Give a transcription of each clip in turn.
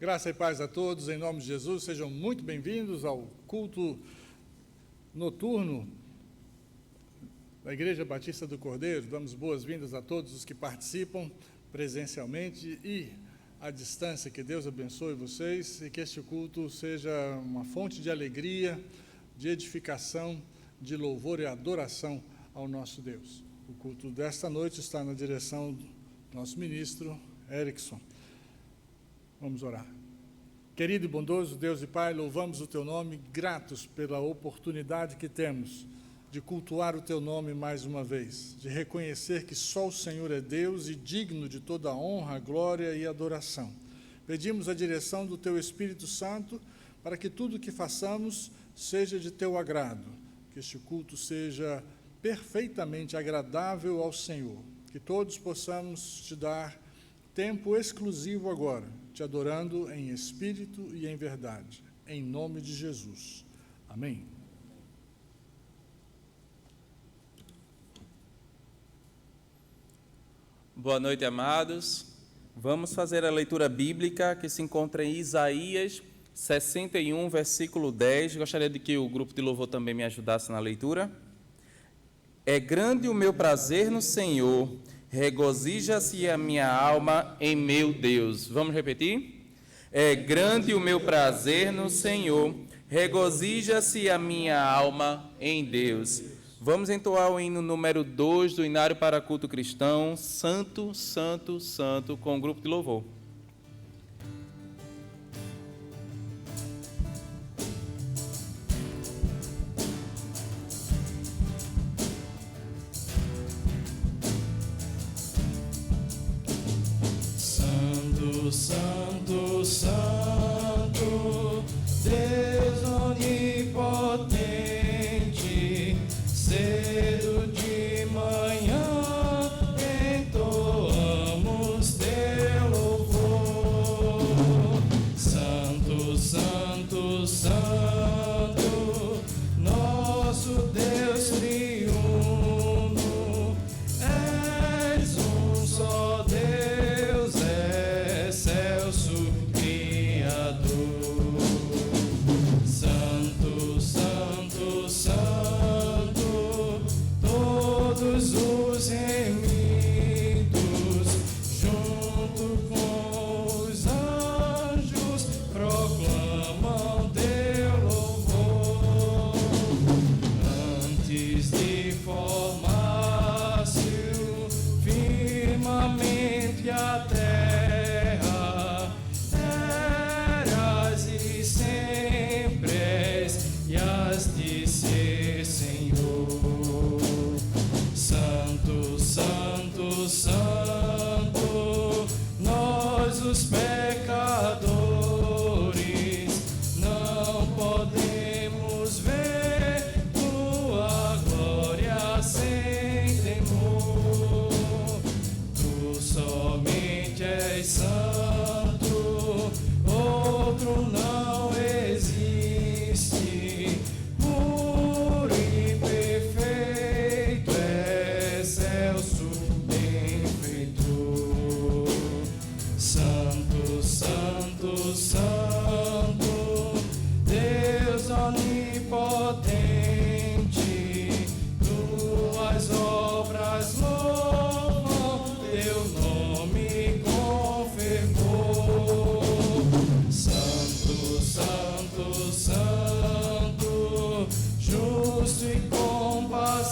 Graça e paz a todos, em nome de Jesus, sejam muito bem-vindos ao culto noturno da Igreja Batista do Cordeiro. Damos boas-vindas a todos os que participam presencialmente e à distância. Que Deus abençoe vocês e que este culto seja uma fonte de alegria, de edificação, de louvor e adoração ao nosso Deus. O culto desta noite está na direção do nosso ministro, Erickson. Vamos orar. Querido e bondoso Deus e Pai, louvamos o Teu nome, gratos pela oportunidade que temos de cultuar o Teu nome mais uma vez, de reconhecer que só o Senhor é Deus e digno de toda a honra, glória e adoração. Pedimos a direção do Teu Espírito Santo para que tudo o que façamos seja de Teu agrado, que este culto seja perfeitamente agradável ao Senhor, que todos possamos Te dar tempo exclusivo agora, Te adorando em espírito e em verdade, em nome de Jesus. Amém. Boa noite, amados. Vamos fazer a leitura bíblica que se encontra em Isaías 61, versículo 10. Gostaria de que o grupo de louvor também me ajudasse na leitura. É grande o meu prazer no Senhor, regozija-se a minha alma em meu Deus. Vamos repetir? É grande o meu prazer no Senhor, regozija-se a minha alma em Deus. Vamos entoar o hino número 2 do Inário para Culto Cristão, Santo, Santo, Santo, com o grupo de louvor. Santo, Santo, Deus onipotente, cedo de manhã entoamos teu louvor. Santo, Santo, Santo, nosso Deus triuno, és um só Deus, excelso Criador. Santo, Santo, Santo, todos os remidos, junto com os anjos, proclamam teu louvor. Antes de formar-se o firmamento e a terra, eras e sempre és, e has de ser, Senhor. Santo, Santo, Santo, nós os pecadores não podemos ver tua glória sem temor. Tu somente és santo, outro não existe. Puro e perfeito, excelso benfeitor. Santo, Santo, Santo, Deus onipotente, tuas obras louvam teu nome com fervor. Santo, Santo, Santo, justo e compassivo,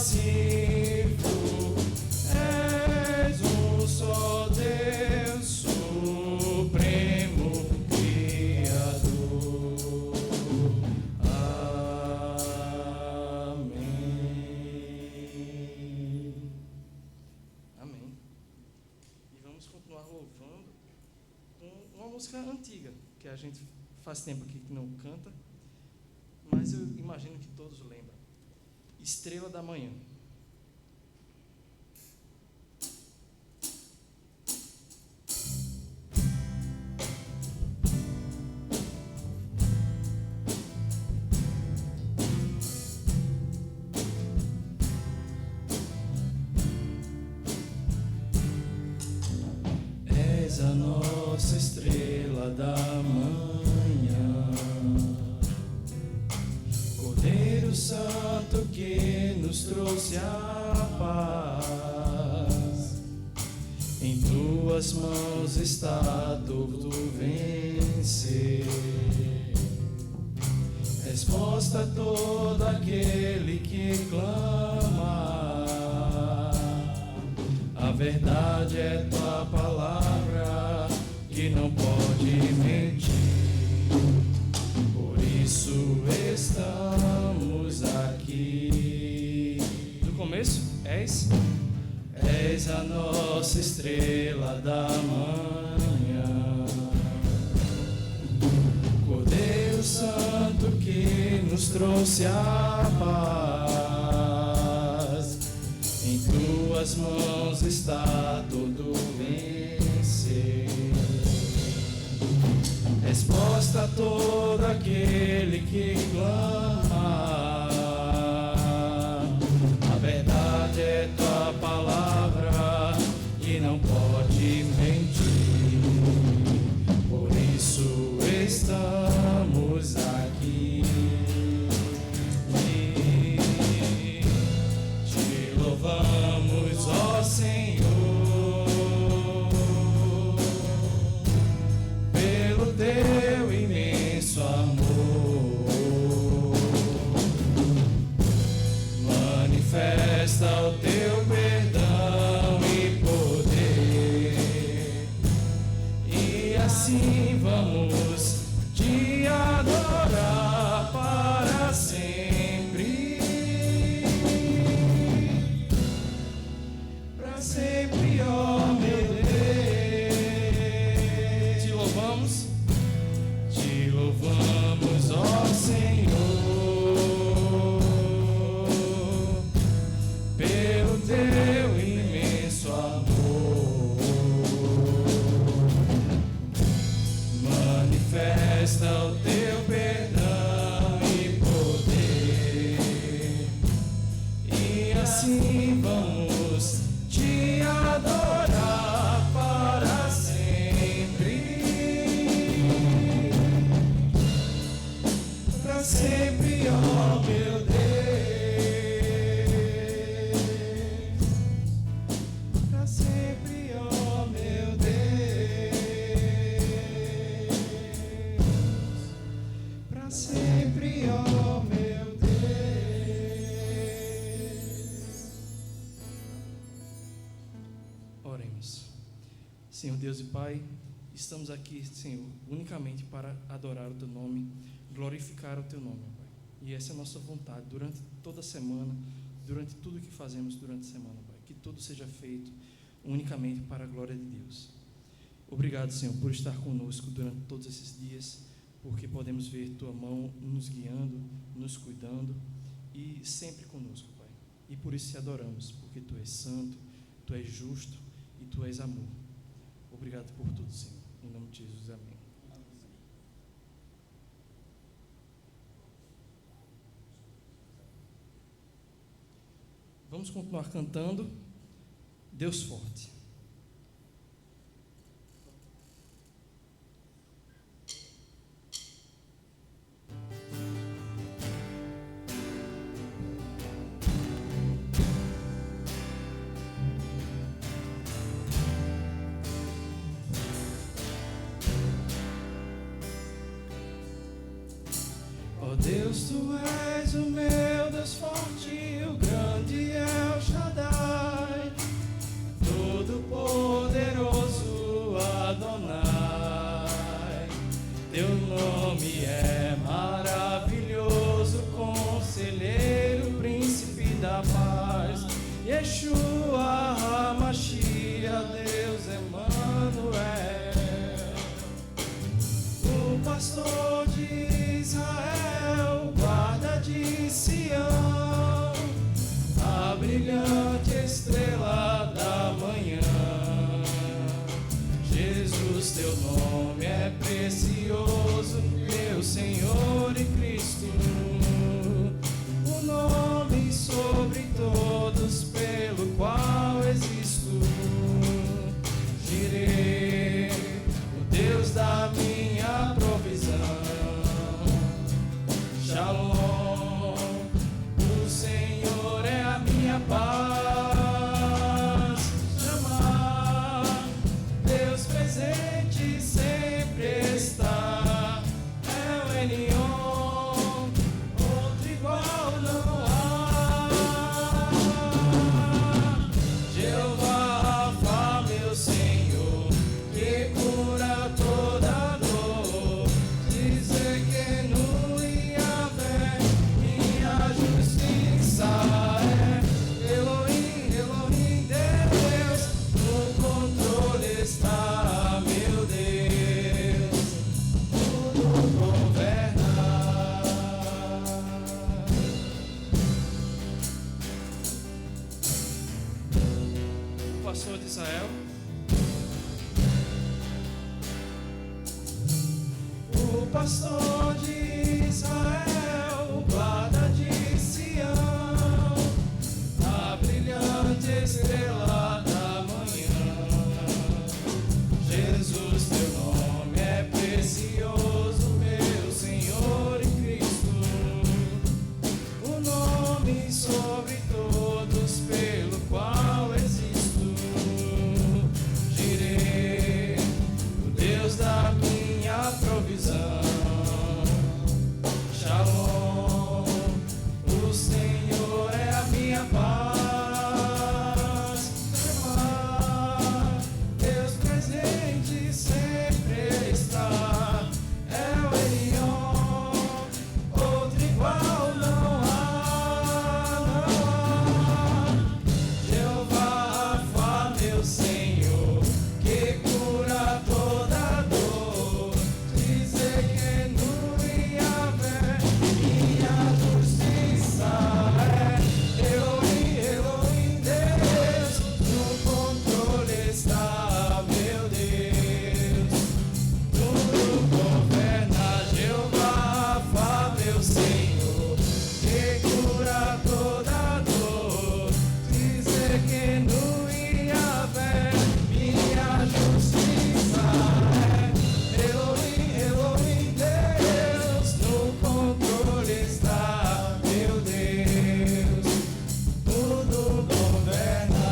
és um só Deus, supremo Criador. Amém. Amém. E vamos continuar louvando com uma música antiga, que a gente faz tempo aqui que não canta, mas eu imagino que todos lembram. Estrela da Manhã. És a nossa estrela da manhã. trouxe a paz. Em tuas mãos está tudo vencer. Resposta a todo aquele que clama. A verdade é tua palavra, que não pode mentir. Por isso estamos aqui. Do começo, és a nossa estrela da manhã. Cordeiro Santo que nos trouxe a paz. Em tuas mãos está todo vencer. Resposta a todo aquele que clama. A verdade é tua palavra, que não pode mentir. Por isso estamos aqui. Te louvamos, ó Senhor, pelo teu imenso amor. Manifesta o teu perdão e poder, e assim vamos te adorar para sempre. Para sempre, ó meu Deus. Te louvamos, ó Senhor, pelo teu imenso amor. Manifesta o teu perdão e poder, e assim vamos te adorar para sempre. Para sempre, ó meu Deus. Para sempre, ó meu Deus. Para sempre, ó meu Deus. Oremos. Senhor Deus e Pai, estamos aqui, Senhor, unicamente para adorar o Teu nome, glorificar o Teu nome, Pai. E essa é a nossa vontade durante toda a semana, durante tudo que fazemos durante a semana, Pai. Que tudo seja feito unicamente para a glória de Deus. Obrigado, Senhor, por estar conosco durante todos esses dias, porque podemos ver Tua mão nos guiando, nos cuidando e sempre conosco, Pai. E por isso te adoramos, porque Tu és santo, Tu és justo e Tu és amor. Obrigado por tudo, Senhor. Em nome de Jesus, amém. Vamos continuar cantando Deus Forte. Ó Deus, Tu és o meu Deus forte, o grande El Shaddai, Todo-Poderoso Adonai. Teu nome é maravilhoso, Conselheiro, Príncipe da Paz, Yeshua HaMashiach, Deus Emmanuel, o pastor de Israel, guarda de Sião, a brilhante estrela da manhã. Jesus, Teu nome é precioso, meu Senhor e Cristo, o nome sobre todos pelo qual existo. Jireh, o Deus da minha provisão, pastor de Israel, guarda de Sião, a brilhante estrela da manhã. Jesus, teu nome é precioso, meu Senhor e Cristo, o nome sobre todos pelo qual existo. Direi, o Deus da minha provisão. Shalom, o Senhor é a minha paz. Deus presente sempre está. É o Elion, outro igual não há, não há. Jeová Rafa, meu Senhor, que cura toda dor. Dizer que no Yahvé minha justiça é. Elohim, Elohim, Deus, no controle está, meu Deus. Tudo governa. Jeová Rafa, meu Senhor, que cura toda dor. Dizer que no Yahvé minha justiça é. Elohim, Elohim, Deus, no controle está, meu Deus. Tudo governa.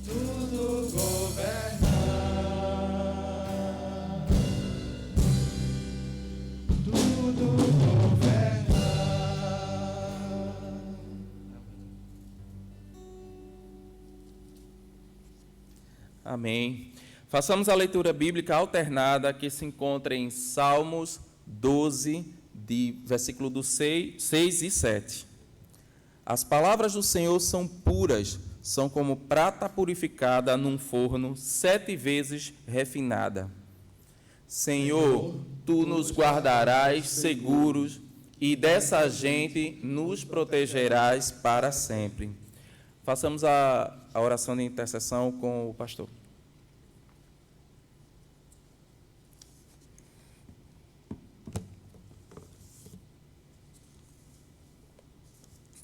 Tudo governa. Tudo governa. Amém. Façamos a leitura bíblica alternada que se encontra em Salmos 12, de versículo do 6 e 7. As palavras do Senhor são puras, são como prata purificada num forno 7 vezes refinada. Senhor, tu nos guardarás seguros e dessa gente nos protegerás para sempre. Façamos a oração de intercessão com o pastor.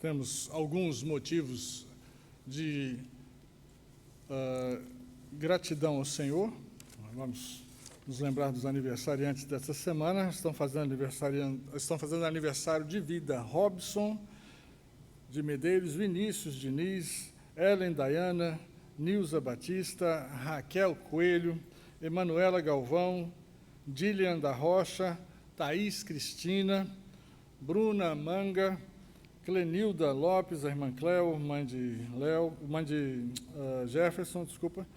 Temos alguns motivos de gratidão ao Senhor. Vamos nos lembrar dos aniversariantes dessa semana. Estão fazendo aniversário de vida: Robson de Medeiros, Vinícius Diniz, Ellen Dayana, Nilza Batista, Raquel Coelho, Emanuela Galvão, Dilian da Rocha, Thaís Cristina, Bruna Manga, Clenilda Lopes, a irmã Cleo, mãe de Jefferson, desculpa,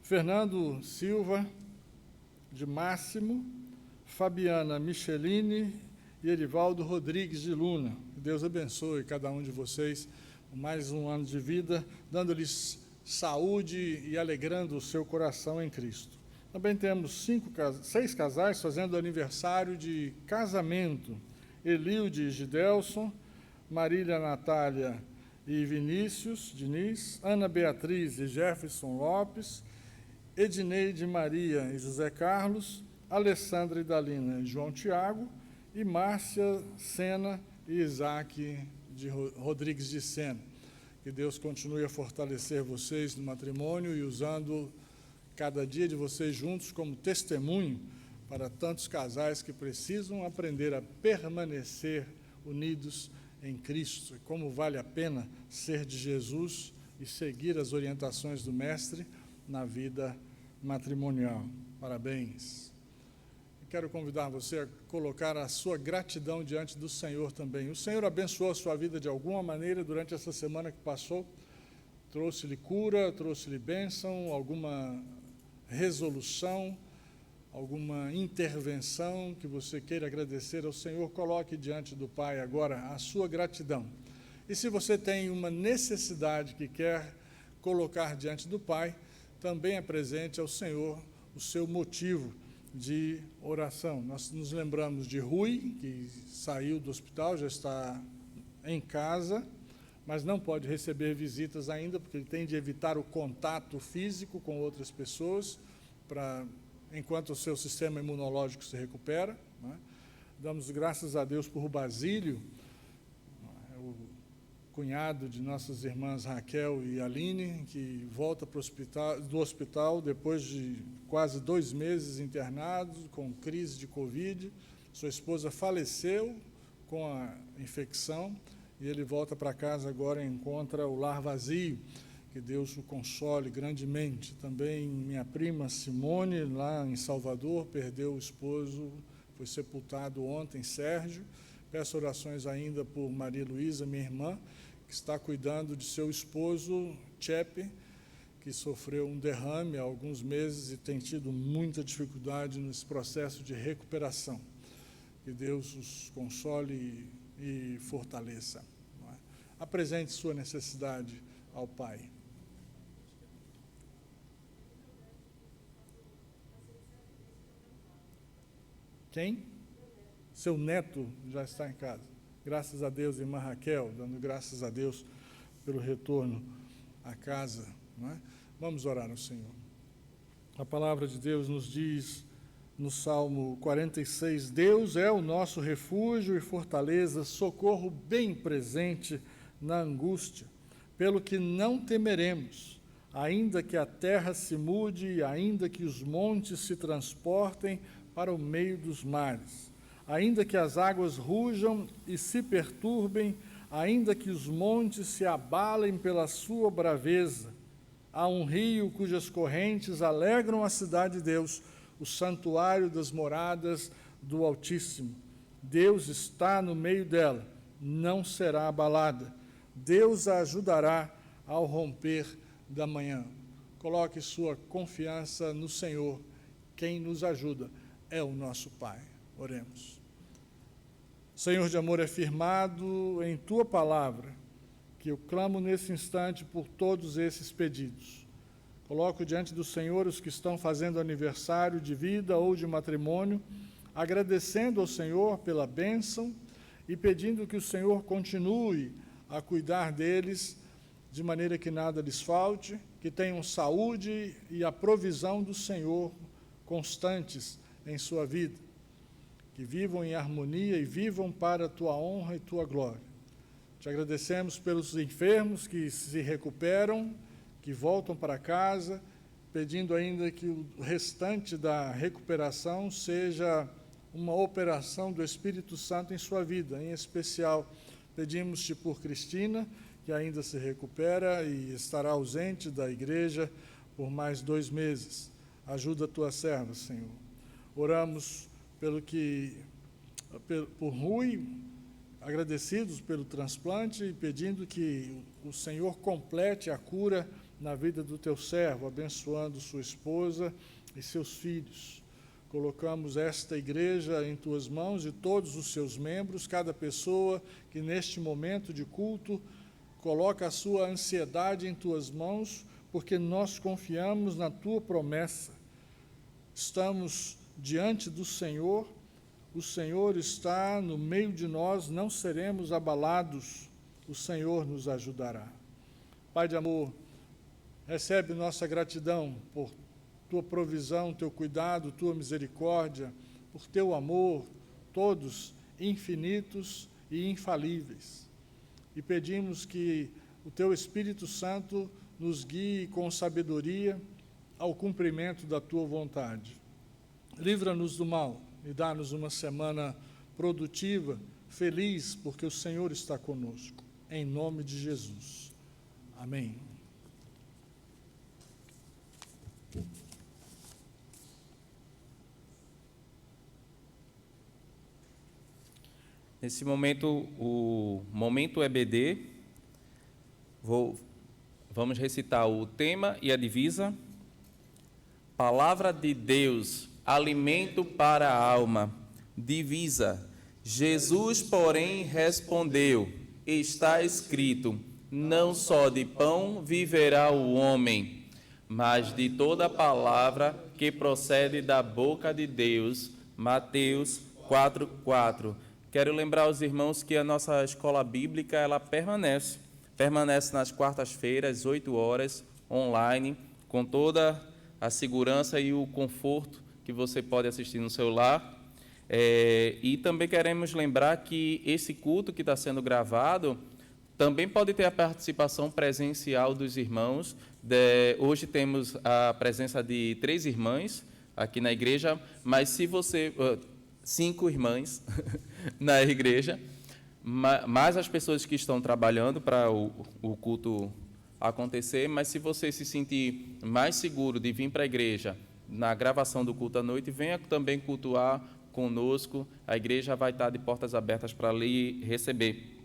Fernando Silva, de Máximo, Fabiana Micheline e Erivaldo Rodrigues de Luna. Que Deus abençoe cada um de vocês com mais um ano de vida, dando-lhes saúde e alegrando o seu coração em Cristo. Também temos 6 casais fazendo aniversário de casamento: Elilde e Gidelson, Marília Natália e Vinícius Diniz, Ana Beatriz e Jefferson Lopes, Edneide Maria e José Carlos, Alessandra e Dalina e João Tiago, e Márcia Sena e Isaac de Rodrigues de Sena. Que Deus continue a fortalecer vocês no matrimônio e usando cada dia de vocês juntos como testemunho para tantos casais que precisam aprender a permanecer unidos em Cristo, e como vale a pena ser de Jesus e seguir as orientações do Mestre na vida matrimonial. Parabéns. Quero convidar você a colocar a sua gratidão diante do Senhor também. O Senhor abençoou a sua vida de alguma maneira durante essa semana que passou, trouxe-lhe cura, trouxe-lhe bênção, alguma resolução, alguma intervenção que você queira agradecer ao Senhor. Coloque diante do Pai agora a sua gratidão. E se você tem uma necessidade que quer colocar diante do Pai, também apresente ao Senhor o seu motivo de oração. Nós nos lembramos de Rui, que saiu do hospital, já está em casa, mas não pode receber visitas ainda, porque ele tem de evitar o contato físico com outras pessoas. enquanto o seu sistema imunológico se recupera, né? Damos graças a Deus por Basílio, o cunhado de nossas irmãs Raquel e Aline, que volta do hospital depois de quase 2 meses internado, com crise de Covid. Sua esposa faleceu com a infecção e ele volta para casa agora e encontra o lar vazio. Que Deus o console grandemente. Também minha prima Simone, lá em Salvador, perdeu o esposo, foi sepultado ontem, Sérgio. Peço orações ainda por Maria Luísa, minha irmã, que está cuidando de seu esposo, Chepe, que sofreu um derrame há alguns meses e tem tido muita dificuldade nesse processo de recuperação. Que Deus os console e fortaleça. Apresente sua necessidade ao Pai. Quem? Seu neto já está em casa. Graças a Deus, irmã Raquel, dando graças a Deus pelo retorno à casa. Não é? Vamos orar ao Senhor. A palavra de Deus nos diz no Salmo 46, Deus é o nosso refúgio e fortaleza, socorro bem presente na angústia, pelo que não temeremos, ainda que a terra se mude e ainda que os montes se transportem para o meio dos mares, ainda que as águas rujam e se perturbem, ainda que os montes se abalem pela sua braveza. Há um rio cujas correntes alegram a cidade de Deus, o santuário das moradas do Altíssimo. Deus está no meio dela, não será abalada. Deus a ajudará ao romper da manhã. Coloque sua confiança no Senhor. Quem nos ajuda é o nosso Pai. Oremos. Senhor de amor, é firmado em Tua palavra que eu clamo nesse instante por todos esses pedidos. Coloco diante do Senhor os que estão fazendo aniversário de vida ou de matrimônio, agradecendo ao Senhor pela bênção e pedindo que o Senhor continue a cuidar deles de maneira que nada lhes falte, que tenham saúde e a provisão do Senhor constantes em sua vida, que vivam em harmonia e vivam para a Tua honra e Tua glória. Te agradecemos pelos enfermos que se recuperam, que voltam para casa, pedindo ainda que o restante da recuperação seja uma operação do Espírito Santo em sua vida. Em especial, pedimos-te por Cristina, que ainda se recupera e estará ausente da igreja por mais 2 meses. Ajuda a tua serva, Senhor. Oramos por Rui, agradecidos pelo transplante e pedindo que o Senhor complete a cura na vida do teu servo, abençoando sua esposa e seus filhos. Colocamos esta igreja em tuas mãos e todos os seus membros, cada pessoa que neste momento de culto coloca a sua ansiedade em tuas mãos, porque nós confiamos na tua promessa. Estamos diante do Senhor, o Senhor está no meio de nós, não seremos abalados, o Senhor nos ajudará. Pai de amor, recebe nossa gratidão por tua provisão, teu cuidado, tua misericórdia, por teu amor, todos infinitos e infalíveis. E pedimos que o teu Espírito Santo nos guie com sabedoria ao cumprimento da tua vontade. Livra-nos do mal e dá-nos uma semana produtiva, feliz, porque o Senhor está conosco. Em nome de Jesus. Amém. Nesse momento, o Momento EBD, vamos recitar o tema e a divisa. Palavra de Deus, alimento para a alma. Divisa. Jesus, porém, respondeu: está escrito, não só de pão viverá o homem, mas de toda palavra que procede da boca de Deus. Mateus 4:4. Quero lembrar aos irmãos que a nossa escola bíblica, ela permanece nas quartas-feiras, às 8 horas, online, com toda a segurança e o conforto que você pode assistir no seu lar. E também queremos lembrar que esse culto que está sendo gravado também pode ter a participação presencial dos irmãos. Hoje temos a presença de 3 irmãs aqui na igreja, mas se você... 5 irmãs na igreja, mais as pessoas que estão trabalhando para o culto acontecer, mas se você se sentir mais seguro de vir para a igreja na gravação do culto à noite, venha também cultuar conosco, a igreja vai estar de portas abertas para lhe receber.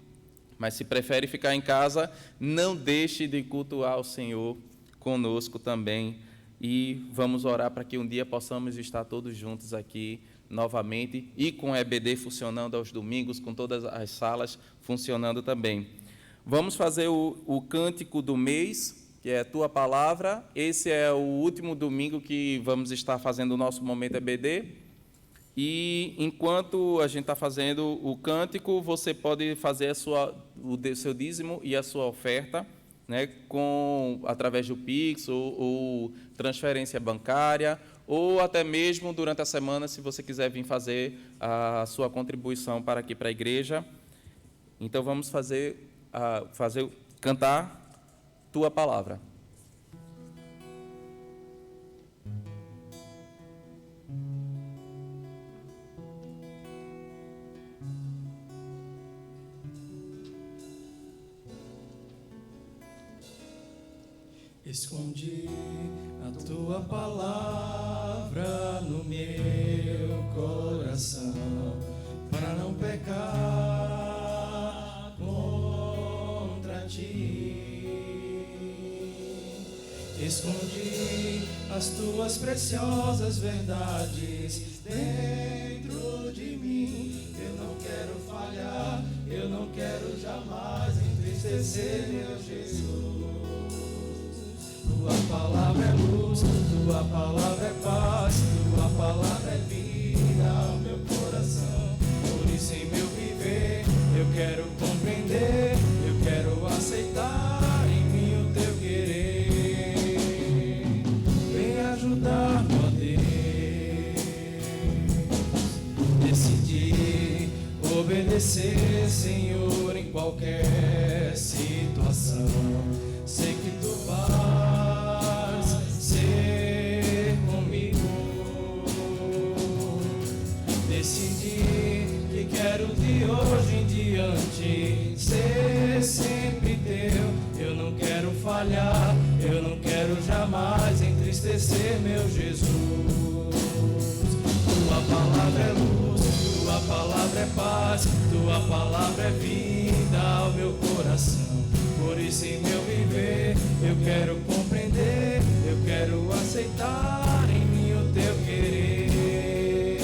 Mas se prefere ficar em casa, não deixe de cultuar o Senhor conosco também, e vamos orar para que um dia possamos estar todos juntos aqui novamente, e com o EBD funcionando aos domingos, com todas as salas funcionando também. Vamos fazer o cântico do mês, que é Tua Palavra. Esse é o último domingo que vamos estar fazendo o nosso momento EBD. E enquanto a gente está fazendo o cântico, você pode fazer o seu dízimo e a sua oferta, né, através do Pix ou transferência bancária, ou até mesmo durante a semana, se você quiser vir fazer a sua contribuição para aqui para a igreja. Então vamos cantar Tua Palavra. Escondi a Tua palavra no meu coração, para não pecar contra Ti. Escondi as Tuas preciosas verdades dentro de mim. Eu não quero falhar, eu não quero jamais entristecer meu Jesus. Tua palavra é luz, Tua palavra é paz, Tua palavra é vida ao meu coração. Por isso em meu viver eu quero compreender, eu quero aceitar em mim o Teu querer. Vem ajudar-me, ó Deus. Decidi obedecer, Senhor, em qualquer situação. Sei que Tu vais ser comigo. Decidi que quero de hoje em diante ser sempre Teu. Eu não quero falhar, eu não quero jamais entristecer meu Jesus. Tua palavra é luz, Tua palavra é paz, Tua palavra é vida ao meu coração. Por isso em meu viver eu quero compreender, eu quero aceitar em mim o Teu querer.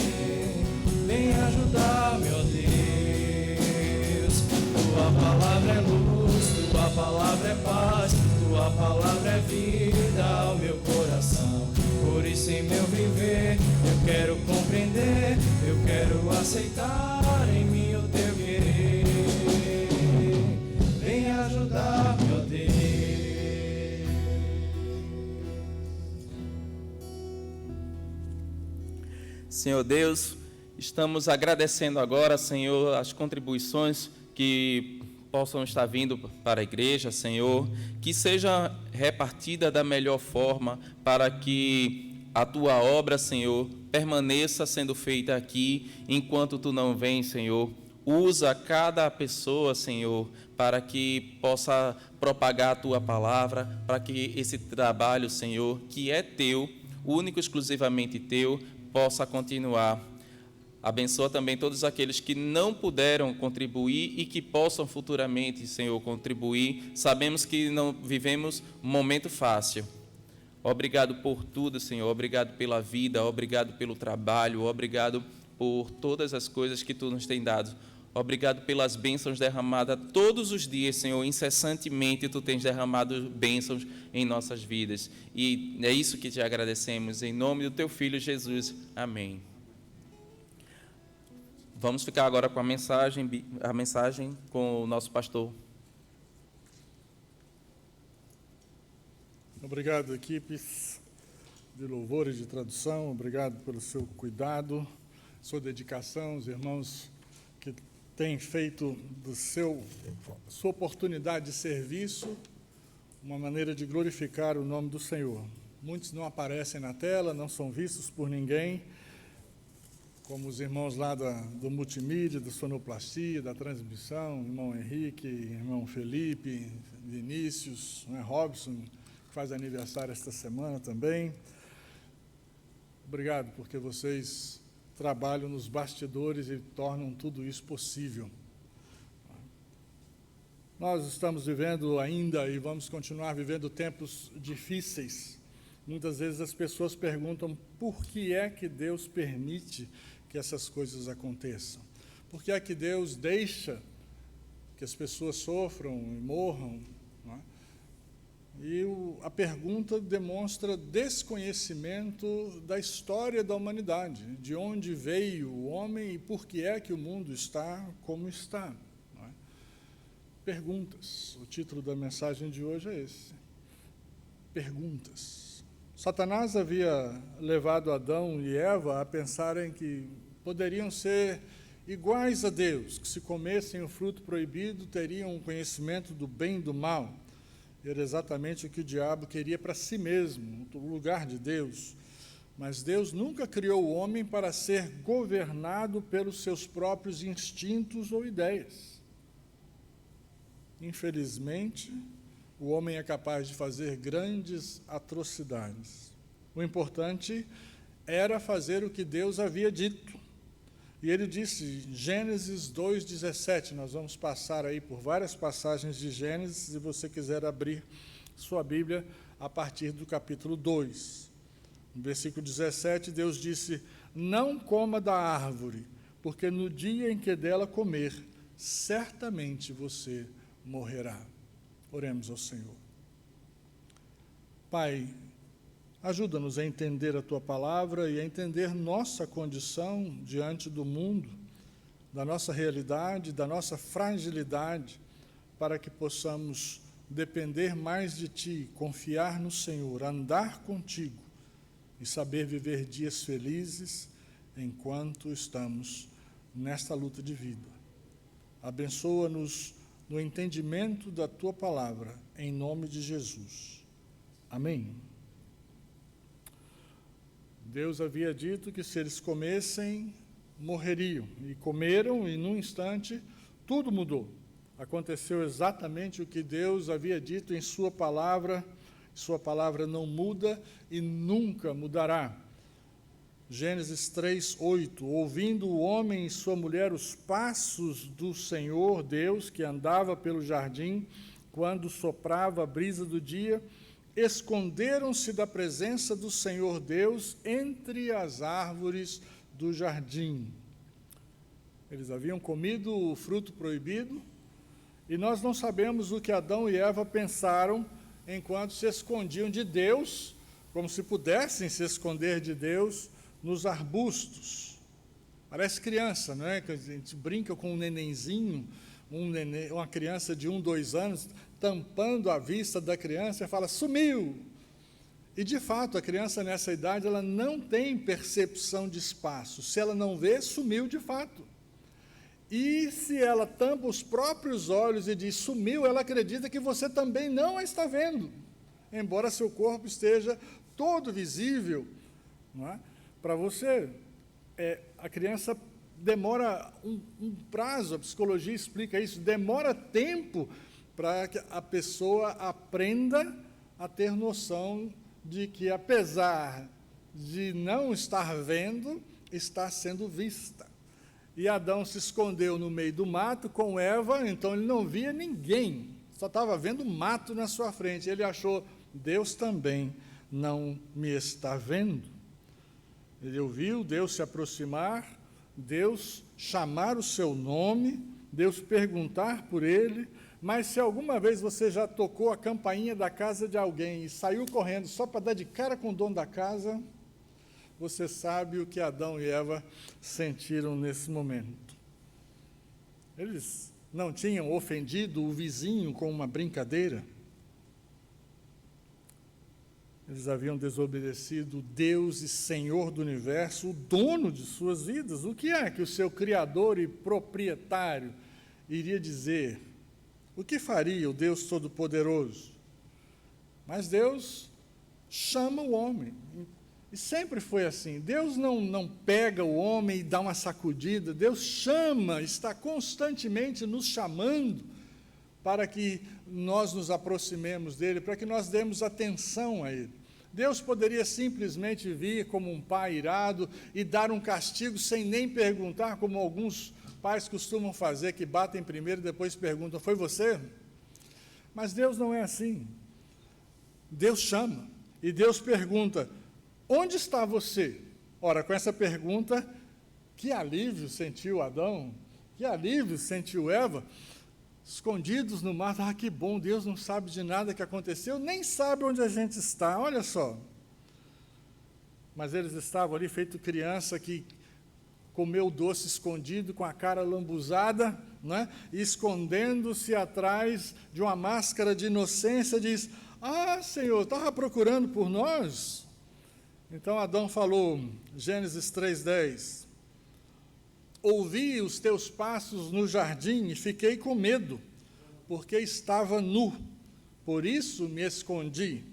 Vem ajudar-me, ó Deus. Tua palavra é luz, Tua palavra é paz, Tua palavra é vida ao meu coração. Por isso em meu viver eu quero compreender, eu quero aceitar em mim o Teu querer. Vem ajudar-me, ó Deus. Senhor Deus, estamos agradecendo agora, Senhor, as contribuições que possam estar vindo para a igreja, Senhor, que seja repartida da melhor forma para que a Tua obra, Senhor, permaneça sendo feita aqui enquanto Tu não vens, Senhor. Usa cada pessoa, Senhor, para que possa propagar a Tua palavra, para que esse trabalho, Senhor, que é Teu, único e exclusivamente Teu, possa continuar. Abençoa também todos aqueles que não puderam contribuir e que possam futuramente, Senhor, contribuir. Sabemos que não vivemos um momento fácil. Obrigado por tudo, Senhor. Obrigado pela vida, obrigado pelo trabalho, obrigado por todas as coisas que Tu nos tem dado. Obrigado pelas bênçãos derramadas todos os dias, Senhor. Incessantemente Tu tens derramado bênçãos em nossas vidas. E é isso que Te agradecemos. Em nome do Teu Filho Jesus. Amém. Vamos ficar agora com a mensagem com o nosso pastor. Obrigado, equipes de louvor e de tradução, obrigado pelo seu cuidado, sua dedicação, os irmãos que têm feito sua oportunidade de serviço uma maneira de glorificar o nome do Senhor. Muitos não aparecem na tela, não são vistos por ninguém, como os irmãos lá do multimídia, da sonoplastia, da transmissão, irmão Henrique, irmão Felipe, Vinícius, Robson, que faz aniversário esta semana também. Obrigado, porque vocês trabalham nos bastidores e tornam tudo isso possível. Nós estamos vivendo ainda e vamos continuar vivendo tempos difíceis. Muitas vezes as pessoas perguntam por que é que Deus permite que essas coisas aconteçam. Por que é que Deus deixa que as pessoas sofram e morram? Não é? E a pergunta demonstra desconhecimento da história da humanidade, de onde veio o homem e por que é que o mundo está como está. Não é? Perguntas. O título da mensagem de hoje é esse. Perguntas. Satanás havia levado Adão e Eva a pensarem que poderiam ser iguais a Deus, que se comessem o fruto proibido teriam um conhecimento do bem e do mal. Era exatamente o que o diabo queria para si mesmo, no lugar de Deus. Mas Deus nunca criou o homem para ser governado pelos seus próprios instintos ou ideias. Infelizmente, o homem é capaz de fazer grandes atrocidades. O importante era fazer o que Deus havia dito. E ele disse, Gênesis 2,17, nós vamos passar aí por várias passagens de Gênesis, se você quiser abrir sua Bíblia a partir do capítulo 2. No versículo 17, Deus disse, não coma da árvore, porque no dia em que dela comer, certamente você morrerá. Oremos ao Senhor. Pai, ajuda-nos a entender a Tua palavra e a entender nossa condição diante do mundo, da nossa realidade, da nossa fragilidade, para que possamos depender mais de Ti, confiar no Senhor, andar contigo e saber viver dias felizes enquanto estamos nesta luta de vida. Abençoa-nos no entendimento da Tua palavra, em nome de Jesus. Amém. Deus havia dito que se eles comessem, morreriam. E comeram, e num instante, tudo mudou. Aconteceu exatamente o que Deus havia dito em Sua palavra. Sua palavra não muda e nunca mudará. Gênesis 3:8, ouvindo o homem e sua mulher os passos do Senhor Deus, que andava pelo jardim, quando soprava a brisa do dia, esconderam-se da presença do Senhor Deus entre as árvores do jardim. Eles haviam comido o fruto proibido, e nós não sabemos o que Adão e Eva pensaram enquanto se escondiam de Deus, como se pudessem se esconder de Deus, nos arbustos. Parece criança, não é? Que a gente brinca com um nenenzinho, uma criança de 1, 2 anos, tampando a vista da criança e fala, sumiu! E, de fato, a criança nessa idade, ela não tem percepção de espaço. Se ela não vê, sumiu de fato. E se ela tampa os próprios olhos e diz, sumiu, ela acredita que você também não a está vendo, embora seu corpo esteja todo visível, não é? Para você, a criança demora um prazo, a psicologia explica isso, demora tempo para que a pessoa aprenda a ter noção de que, apesar de não estar vendo, está sendo vista. E Adão se escondeu no meio do mato com Eva, então ele não via ninguém, só estava vendo mato na sua frente. Ele achou, Deus também não me está vendo. Ele ouviu Deus se aproximar, Deus chamar o seu nome, Deus perguntar por ele, mas se alguma vez você já tocou a campainha da casa de alguém e saiu correndo só para dar de cara com o dono da casa, você sabe o que Adão e Eva sentiram nesse momento. Eles não tinham ofendido o vizinho com uma brincadeira. Eles haviam desobedecido Deus e Senhor do universo, o dono de suas vidas. O que é que o seu Criador e proprietário iria dizer? O que faria o Deus Todo-Poderoso? Mas Deus chama o homem. E sempre foi assim. Deus não pega o homem e dá uma sacudida. Deus chama, está constantemente nos chamando para que nós nos aproximemos dele, para que nós demos atenção a ele. Deus poderia simplesmente vir como um pai irado e dar um castigo sem nem perguntar, como alguns pais costumam fazer, que batem primeiro e depois perguntam, foi você? Mas Deus não é assim. Deus chama e Deus pergunta, onde está você? Ora, com essa pergunta, que alívio sentiu Adão, que alívio sentiu Eva, escondidos no mato. Ah, que bom, Deus não sabe de nada que aconteceu, nem sabe onde a gente está, olha só. Mas eles estavam ali, feito criança que comeu doce escondido, com a cara lambuzada, né? E escondendo-se atrás de uma máscara de inocência, diz, ah, Senhor, estava procurando por nós? Então Adão falou, Gênesis 3:10, ouvi os teus passos no jardim e fiquei com medo, porque estava nu, por isso me escondi.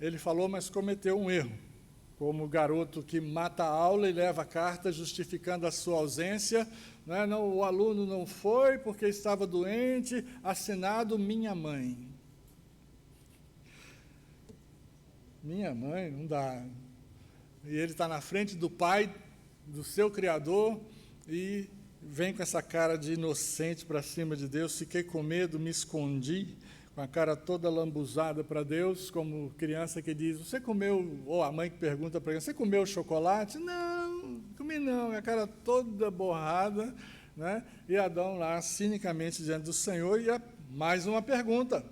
Ele falou, mas cometeu um erro, como o garoto que mata a aula e leva a carta justificando a sua ausência, né? Não, o aluno não foi porque estava doente, assinado minha mãe. Minha mãe, não dá. E ele está na frente do pai, do seu Criador, e vem com essa cara de inocente para cima de Deus. Fiquei com medo, me escondi, com a cara toda lambuzada para Deus, como criança que diz, você comeu, ou a mãe que pergunta para ele, você comeu chocolate? Não, comi não, a cara toda borrada, né? E Adão lá, cinicamente diante do Senhor, e mais uma pergunta,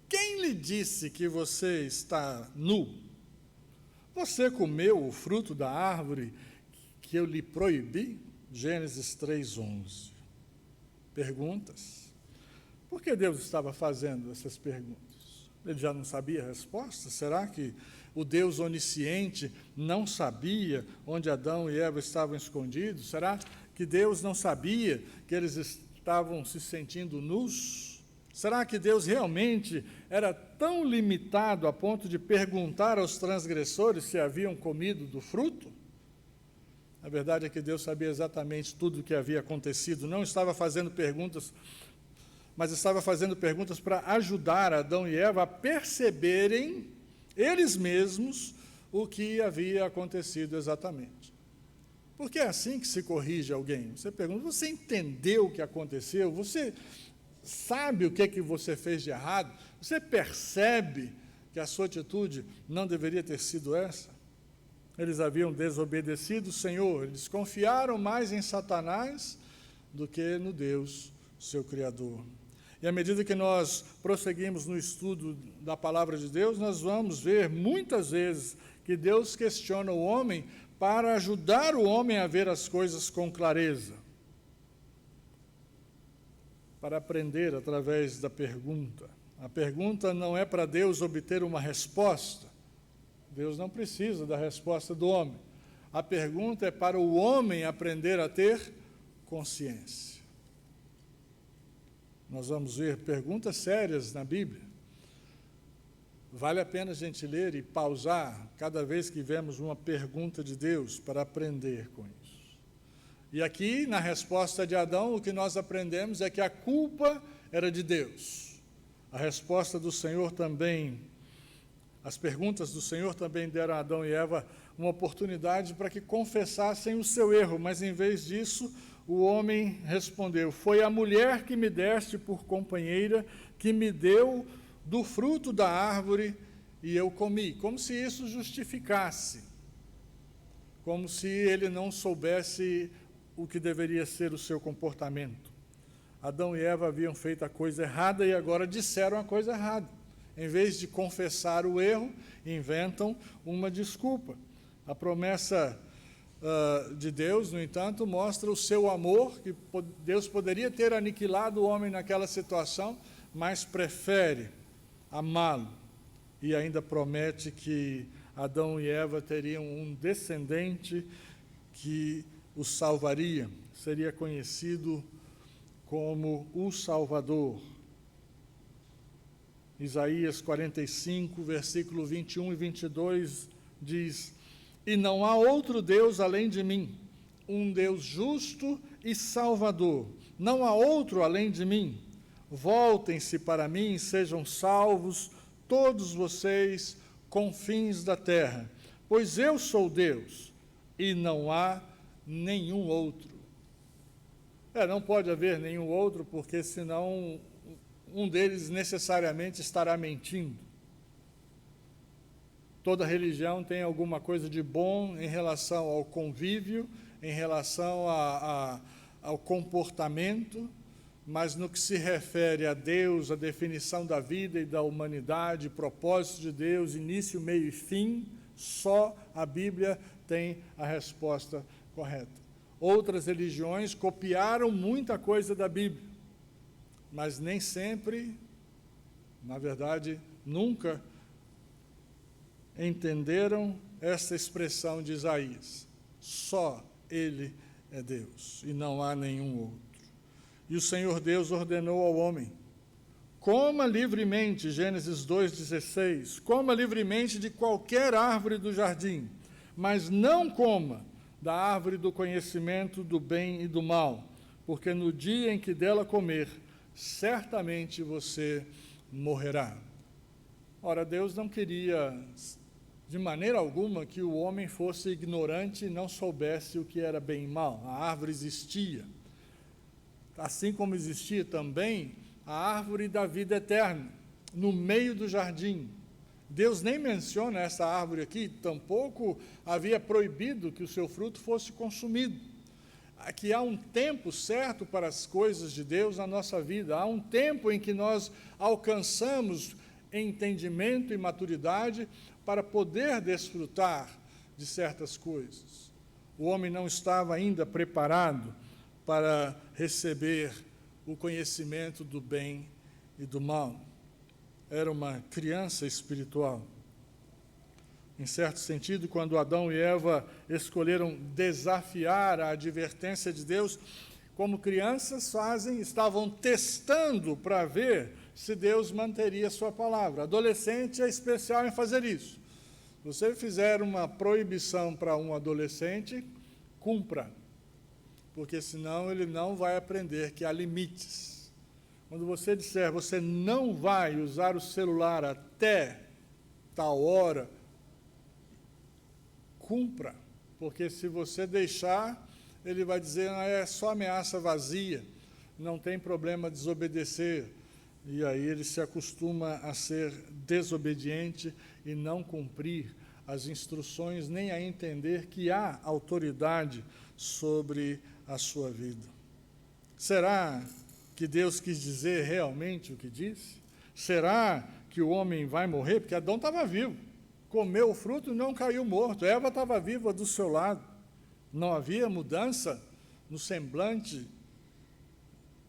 quem lhe disse que você está nu? Você comeu o fruto da árvore que eu lhe proibi? Gênesis 3:11. Perguntas. Por que Deus estava fazendo essas perguntas? Ele já não sabia a resposta? Será que o Deus onisciente não sabia onde Adão e Eva estavam escondidos? Será que Deus não sabia que eles estavam se sentindo nus? Será que Deus realmente era tão limitado a ponto de perguntar aos transgressores se haviam comido do fruto? A verdade é que Deus sabia exatamente tudo o que havia acontecido, não estava fazendo perguntas, mas estava fazendo perguntas para ajudar Adão e Eva a perceberem, eles mesmos, o que havia acontecido exatamente. Porque é assim que se corrige alguém. Você pergunta, você entendeu o que aconteceu? Você sabe o que você fez de errado? Você percebe que a sua atitude não deveria ter sido essa? Eles haviam desobedecido o Senhor, eles confiaram mais em Satanás do que no Deus, seu Criador. E à medida que nós prosseguimos no estudo da palavra de Deus, nós vamos ver muitas vezes que Deus questiona o homem para ajudar o homem a ver as coisas com clareza, para aprender através da pergunta. A pergunta não é para Deus obter uma resposta. Deus não precisa da resposta do homem. A pergunta é para o homem aprender a ter consciência. Nós vamos ver perguntas sérias na Bíblia. Vale a pena a gente ler e pausar cada vez que vemos uma pergunta de Deus para aprender com isso. E aqui, na resposta de Adão, o que nós aprendemos é que a culpa era de Deus. A resposta do Senhor também, as perguntas do Senhor também deram a Adão e Eva uma oportunidade para que confessassem o seu erro, mas em vez disso, o homem respondeu, foi a mulher que me deste por companheira, que me deu do fruto da árvore e eu comi, como se isso justificasse, como se ele não soubesse o que deveria ser o seu comportamento. Adão e Eva haviam feito a coisa errada e agora disseram a coisa errada. Em vez de confessar o erro, inventam uma desculpa. A promessa de Deus, no entanto, mostra o seu amor, que Deus poderia ter aniquilado o homem naquela situação, mas prefere amá-lo, e ainda promete que Adão e Eva teriam um descendente que os salvaria, seria conhecido como o Salvador. Isaías 45, versículo 21 e 22 diz: E não há outro Deus além de mim, um Deus justo e salvador. Não há outro além de mim. Voltem-se para mim e sejam salvos todos vocês, confins da terra, pois eu sou Deus e não há nenhum outro. Não pode haver nenhum outro, porque senão um deles necessariamente estará mentindo. Toda religião tem alguma coisa de bom em relação ao convívio, em relação ao comportamento, mas no que se refere a Deus, a definição da vida e da humanidade, propósito de Deus, início, meio e fim, só a Bíblia tem a resposta correta. Outras religiões copiaram muita coisa da Bíblia, mas nem sempre, na verdade, nunca entenderam essa expressão de Isaías. Só Ele é Deus e não há nenhum outro. E o Senhor Deus ordenou ao homem: coma livremente, Gênesis 2,16, coma livremente de qualquer árvore do jardim, mas não coma da árvore do conhecimento do bem e do mal, porque no dia em que dela comer, certamente você morrerá. Ora, Deus não queria, de maneira alguma, que o homem fosse ignorante e não soubesse o que era bem e mal. A árvore existia. Assim como existia também a árvore da vida eterna, no meio do jardim. Deus nem menciona essa árvore aqui, tampouco havia proibido que o seu fruto fosse consumido. Que há um tempo certo para as coisas de Deus na nossa vida, há um tempo em que nós alcançamos entendimento e maturidade para poder desfrutar de certas coisas. O homem não estava ainda preparado para receber o conhecimento do bem e do mal. Era uma criança espiritual. Em certo sentido, quando Adão e Eva escolheram desafiar a advertência de Deus, como crianças fazem, estavam testando para ver se Deus manteria sua palavra. Adolescente é especial em fazer isso. Se você fizer uma proibição para um adolescente, cumpra, porque senão ele não vai aprender que há limites. Quando você disser, você não vai usar o celular até tal hora, cumpra, porque se você deixar, ele vai dizer, é só ameaça vazia, não tem problema desobedecer, e aí ele se acostuma a ser desobediente e não cumprir as instruções, nem a entender que há autoridade sobre a sua vida. Será que Deus quis dizer realmente o que disse? Será que o homem vai morrer? Porque Adão estava vivo, comeu o fruto e não caiu morto. Eva estava viva do seu lado. Não havia mudança no semblante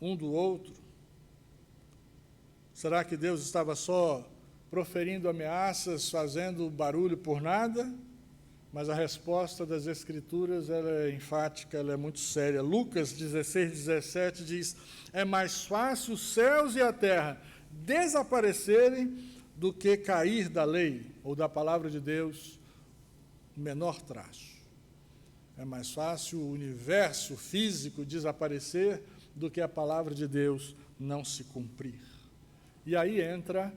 um do outro. Será que Deus estava só proferindo ameaças, fazendo barulho por nada? Mas a resposta das Escrituras ela é enfática, ela é muito séria. Lucas 16:17 diz: é mais fácil os céus e a terra desaparecerem do que cair da lei ou da palavra de Deus o menor traço. É mais fácil o universo físico desaparecer do que a palavra de Deus não se cumprir. E aí entra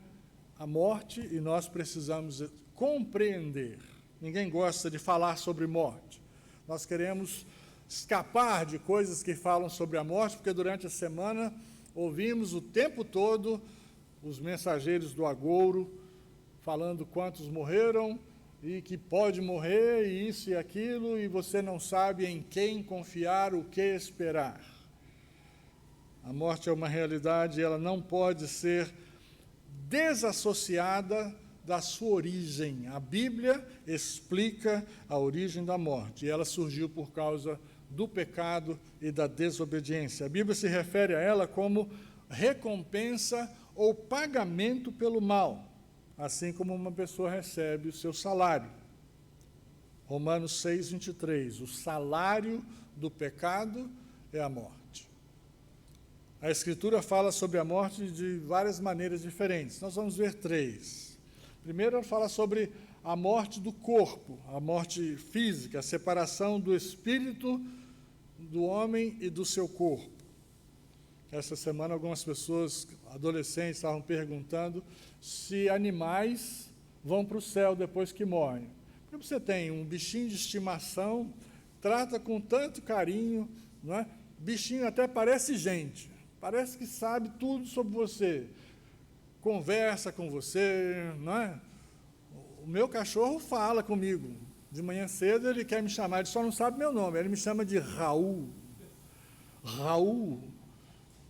a morte e nós precisamos compreender. Ninguém gosta de falar sobre morte. Nós queremos escapar de coisas que falam sobre a morte, porque durante a semana ouvimos o tempo todo os mensageiros do agouro falando quantos morreram e que pode morrer, e isso e aquilo, e você não sabe em quem confiar, o que esperar. A morte é uma realidade, ela não pode ser desassociada da sua origem. A Bíblia explica a origem da morte, e ela surgiu por causa do pecado e da desobediência. A Bíblia se refere a ela como recompensa ou pagamento pelo mal. assim como uma pessoa recebe o seu salário. Romanos 6, 23. O salário do pecado é a morte. A Escritura fala sobre a morte de várias maneiras diferentes. Nós vamos ver 3. Primeiro, ela fala sobre a morte do corpo, a morte física, a separação do espírito do homem e do seu corpo. Essa semana, algumas pessoas, adolescentes, estavam perguntando se animais vão para o céu depois que morrem. Porque você tem um bichinho de estimação, trata com tanto carinho, não é? Bichinho até parece gente, parece que sabe tudo sobre você, conversa com você, não é? O meu cachorro fala comigo. De manhã cedo ele quer me chamar, ele só não sabe meu nome, ele me chama de Raul. Raul.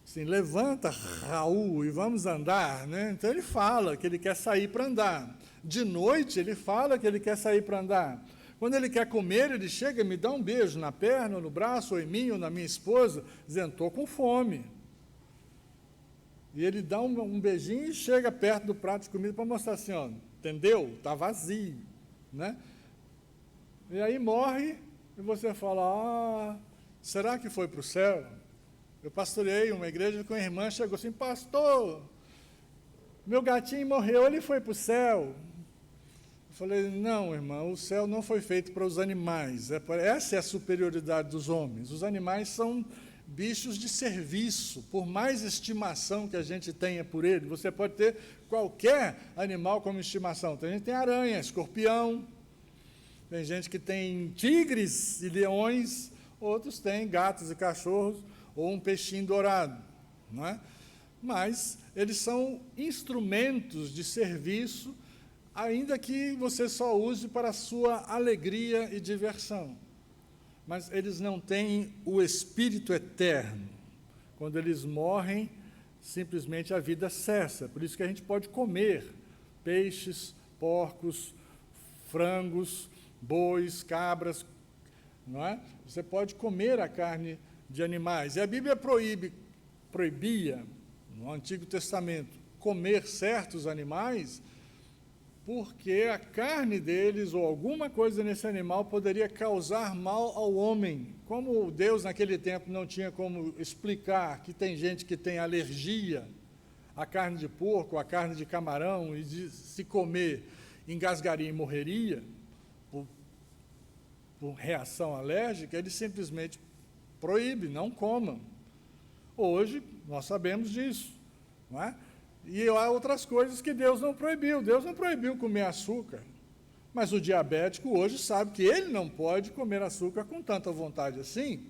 Assim, levanta, Raul, e vamos andar, né? Então ele fala que ele quer sair para andar. De noite ele fala que ele quer sair para andar. Quando ele quer comer, ele chega e me dá um beijo na perna, ou no braço, ou em mim, ou na minha esposa, dizendo, estou com fome. E ele dá um beijinho e chega perto do prato de comida para mostrar assim, ó, entendeu? Está vazio, né? E aí morre, e você fala, será que foi para o céu? Eu pastoreei uma igreja com uma irmã, chegou assim, pastor, meu gatinho morreu, ele foi para o céu. Eu falei, não, irmã, o céu não foi feito para os animais, essa é a superioridade dos homens. Os animais são bichos de serviço, por mais estimação que a gente tenha por ele, você pode ter qualquer animal como estimação. Tem gente que tem aranha, escorpião, tem gente que tem tigres e leões, outros têm gatos e cachorros, ou um peixinho dourado, não é? Mas eles são instrumentos de serviço, ainda que você só use para a sua alegria e diversão. Mas eles não têm o espírito eterno. Quando eles morrem, simplesmente a vida cessa. Por isso que a gente pode comer peixes, porcos, frangos, bois, cabras, não é? Você pode comer a carne de animais. E a Bíblia proibia, no Antigo Testamento, comer certos animais, porque a carne deles, ou alguma coisa nesse animal, poderia causar mal ao homem. Como Deus, naquele tempo, não tinha como explicar que tem gente que tem alergia à carne de porco, à carne de camarão, e se comer, engasgaria e morreria, por reação alérgica, ele simplesmente proíbe, não comam. Hoje, nós sabemos disso, não é? E há outras coisas que Deus não proibiu. Deus não proibiu comer açúcar, mas o diabético hoje sabe que ele não pode comer açúcar com tanta vontade assim.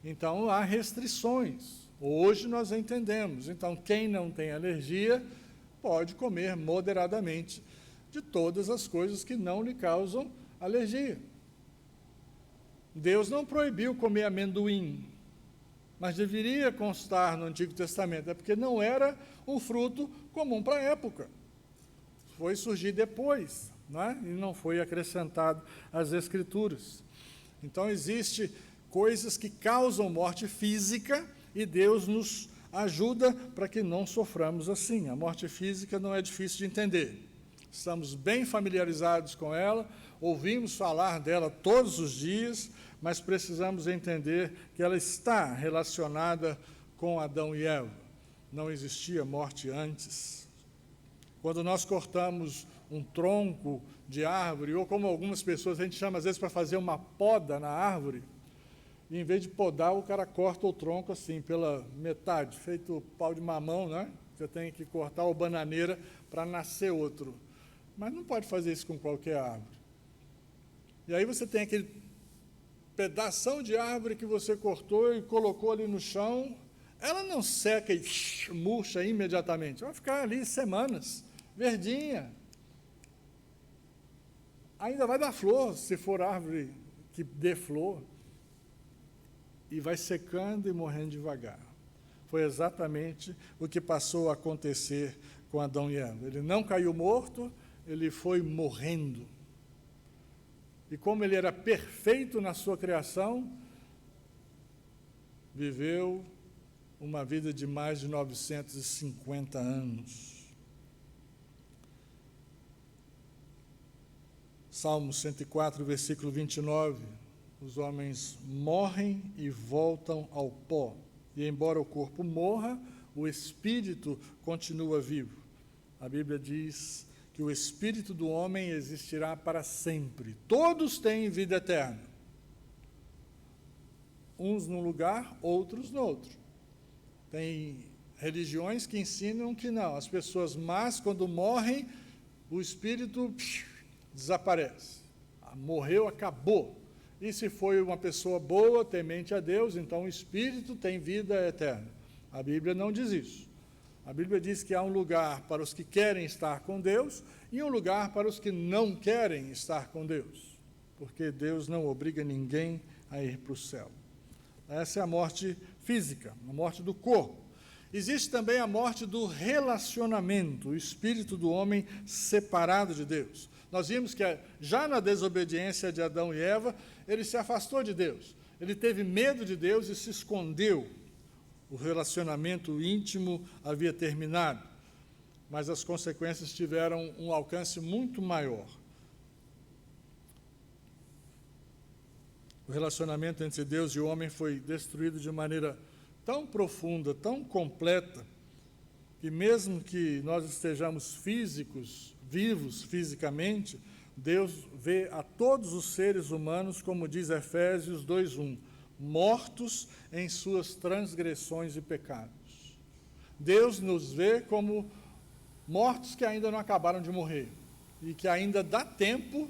Então, há restrições. Hoje nós entendemos. Então, quem não tem alergia pode comer moderadamente de todas as coisas que não lhe causam alergia. Deus não proibiu comer amendoim, mas deveria constar no Antigo Testamento, é porque não era um fruto comum para a época. Foi surgir depois, não é? E não foi acrescentado às Escrituras. Então, existem coisas que causam morte física e Deus nos ajuda para que não soframos assim. A morte física não é difícil de entender. Estamos bem familiarizados com ela, ouvimos falar dela todos os dias, mas precisamos entender que ela está relacionada com Adão e Eva. Não existia morte antes. Quando nós cortamos um tronco de árvore, ou como algumas pessoas, a gente chama às vezes para fazer uma poda na árvore, e em vez de podar, o cara corta o tronco assim, pela metade, feito pau de mamão, né? Você tem que cortar a bananeira para nascer outro. Mas não pode fazer isso com qualquer árvore. E aí você tem aquele pedação de árvore que você cortou e colocou ali no chão, ela não seca e murcha imediatamente, vai ficar ali semanas, verdinha. Ainda vai dar flor, se for árvore que dê flor, e vai secando e morrendo devagar. Foi exatamente o que passou a acontecer com Adão e Eva. Ele não caiu morto, ele foi morrendo. E como ele era perfeito na sua criação, viveu uma vida de mais de 950 anos. Salmo 104, versículo 29, os homens morrem e voltam ao pó. E embora o corpo morra, o espírito continua vivo. A Bíblia diz que o espírito do homem existirá para sempre. Todos têm vida eterna. Uns num lugar, outros no outro. Tem religiões que ensinam que não. As pessoas más, quando morrem, o espírito desaparece. Morreu, acabou. E se foi uma pessoa boa, temente a Deus, então o espírito tem vida eterna. A Bíblia não diz isso. A Bíblia diz que há um lugar para os que querem estar com Deus e um lugar para os que não querem estar com Deus, porque Deus não obriga ninguém a ir para o céu. Essa é a morte física, a morte do corpo. Existe também a morte do relacionamento, o espírito do homem separado de Deus. Nós vimos que já na desobediência de Adão e Eva, ele se afastou de Deus. Ele teve medo de Deus e se escondeu. O relacionamento íntimo havia terminado, mas as consequências tiveram um alcance muito maior. O relacionamento entre Deus e o homem foi destruído de maneira tão profunda, tão completa, que mesmo que nós estejamos vivos fisicamente, Deus vê a todos os seres humanos, como diz Efésios 2:1, mortos em suas transgressões e pecados. Deus nos vê como mortos que ainda não acabaram de morrer e que ainda dá tempo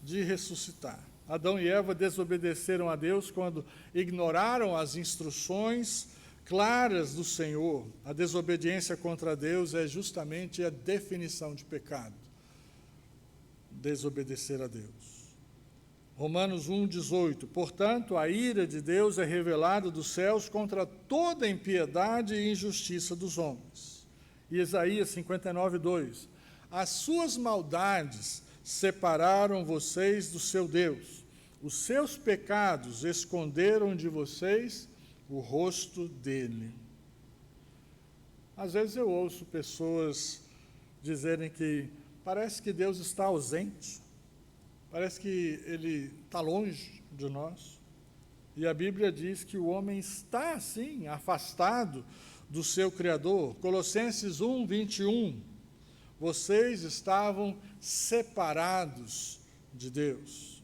de ressuscitar. Adão e Eva desobedeceram a Deus quando ignoraram as instruções claras do Senhor. A desobediência contra Deus é justamente a definição de pecado. Desobedecer a Deus. Romanos 1,18, portanto, a ira de Deus é revelada dos céus contra toda a impiedade e injustiça dos homens. E Isaías 59,2, as suas maldades separaram vocês do seu Deus, os seus pecados esconderam de vocês o rosto dele. Às vezes eu ouço pessoas dizerem que parece que Deus está ausente, parece que ele está longe de nós. E a Bíblia diz que o homem está, assim, afastado do seu Criador. Colossenses 1:21, vocês estavam separados de Deus.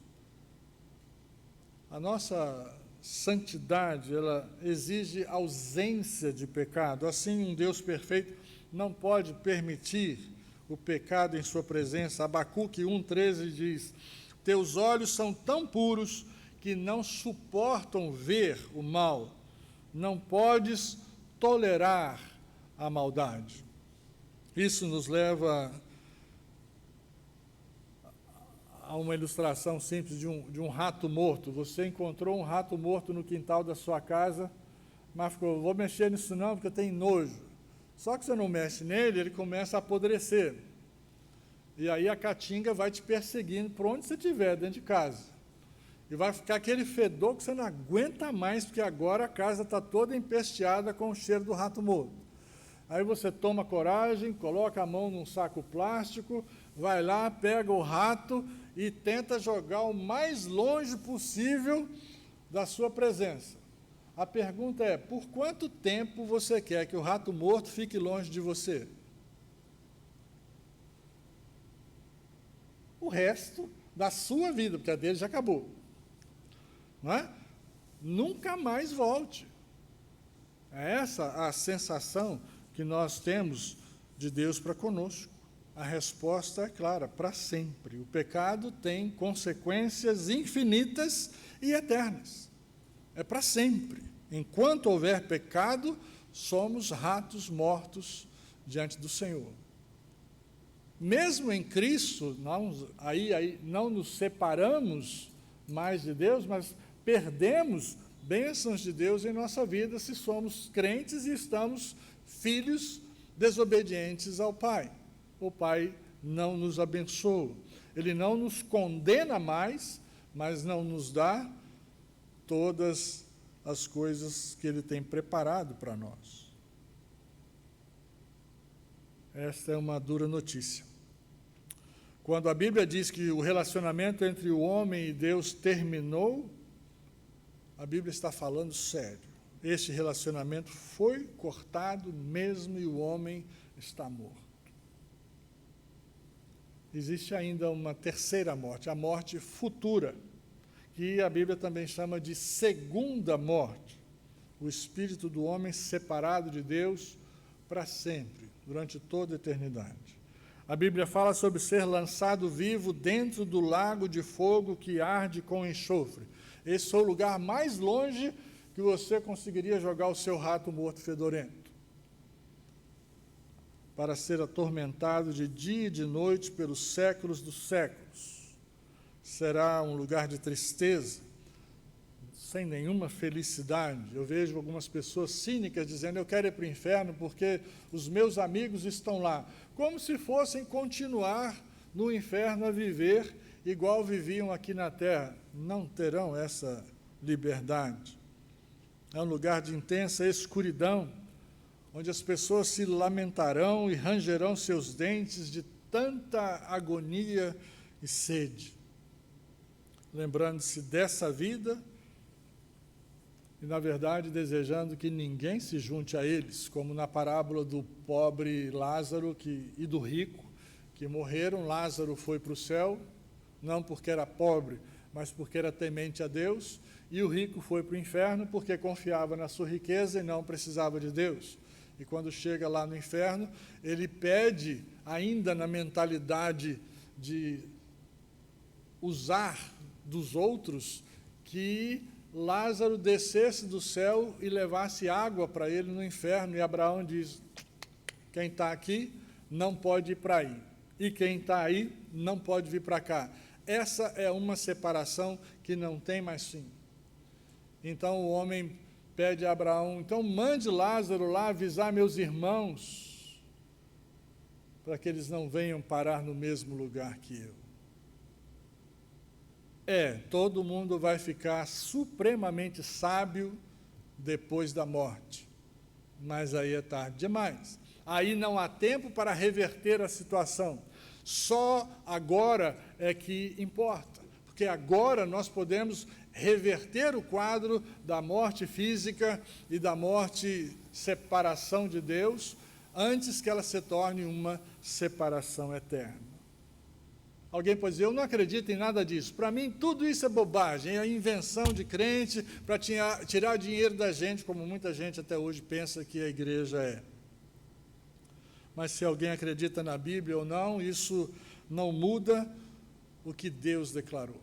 A nossa santidade, ela exige ausência de pecado. Assim, um Deus perfeito não pode permitir o pecado em sua presença. Abacuque 1:13 diz, teus olhos são tão puros que não suportam ver o mal. Não podes tolerar a maldade. Isso nos leva a uma ilustração simples de um rato morto. Você encontrou um rato morto no quintal da sua casa, mas ficou, vou mexer nisso não, porque eu tenho nojo. Só que você não mexe nele, ele começa a apodrecer. E aí a caatinga vai te perseguindo por onde você estiver, dentro de casa. E vai ficar aquele fedor que você não aguenta mais, porque agora a casa está toda empesteada com o cheiro do rato morto. Aí você toma coragem, coloca a mão num saco plástico, vai lá, pega o rato e tenta jogar o mais longe possível da sua presença. A pergunta é, por quanto tempo você quer que o rato morto fique longe de você? O resto da sua vida, porque a dele já acabou. Não é? Nunca mais volte. É essa a sensação que nós temos de Deus para conosco. A resposta é clara, para sempre. O pecado tem consequências infinitas e eternas. É para sempre. Enquanto houver pecado, somos ratos mortos diante do Senhor. Mesmo em Cristo, não nos separamos mais de Deus, mas perdemos bênçãos de Deus em nossa vida se somos crentes e estamos filhos desobedientes ao Pai. O Pai não nos abençoa. Ele não nos condena mais, mas não nos dá todas as coisas que Ele tem preparado para nós. Esta é uma dura notícia. Quando a Bíblia diz que o relacionamento entre o homem e Deus terminou, a Bíblia está falando sério. Este relacionamento foi cortado mesmo e o homem está morto. Existe ainda uma terceira morte, a morte futura, que a Bíblia também chama de segunda morte. O espírito do homem separado de Deus para sempre, durante toda a eternidade. A Bíblia fala sobre ser lançado vivo dentro do lago de fogo que arde com enxofre. Esse é o lugar mais longe que você conseguiria jogar o seu rato morto fedorento, para ser atormentado de dia e de noite pelos séculos dos séculos. Será um lugar de tristeza, sem nenhuma felicidade. Eu vejo algumas pessoas cínicas dizendo: eu quero ir para o inferno porque os meus amigos estão lá, como se fossem continuar no inferno a viver igual viviam aqui na terra. Não terão essa liberdade. É um lugar de intensa escuridão, onde as pessoas se lamentarão e rangerão seus dentes de tanta agonia e sede, lembrando-se dessa vida e, na verdade, desejando que ninguém se junte a eles, como na parábola do pobre Lázaro e do rico, que morreram. Lázaro foi para o céu, não porque era pobre, mas porque era temente a Deus, e o rico foi para o inferno porque confiava na sua riqueza e não precisava de Deus. E quando chega lá no inferno, ele pede, ainda na mentalidade de usar dos outros, que Lázaro descesse do céu e levasse água para ele no inferno. E Abraão diz: quem está aqui não pode ir para aí, e quem está aí não pode vir para cá. Essa é uma separação que não tem mais fim. Então o homem pede a Abraão: então mande Lázaro lá avisar meus irmãos, para que eles não venham parar no mesmo lugar que eu. Todo mundo vai ficar supremamente sábio depois da morte, mas aí é tarde demais. Aí não há tempo para reverter a situação. Só agora é que importa, porque agora nós podemos reverter o quadro da morte física e da morte separação de Deus, antes que ela se torne uma separação eterna. Alguém pode dizer: eu não acredito em nada disso. Para mim, tudo isso é bobagem, é invenção de crente para tirar dinheiro da gente, como muita gente até hoje pensa que a igreja é. Mas se alguém acredita na Bíblia ou não, isso não muda o que Deus declarou.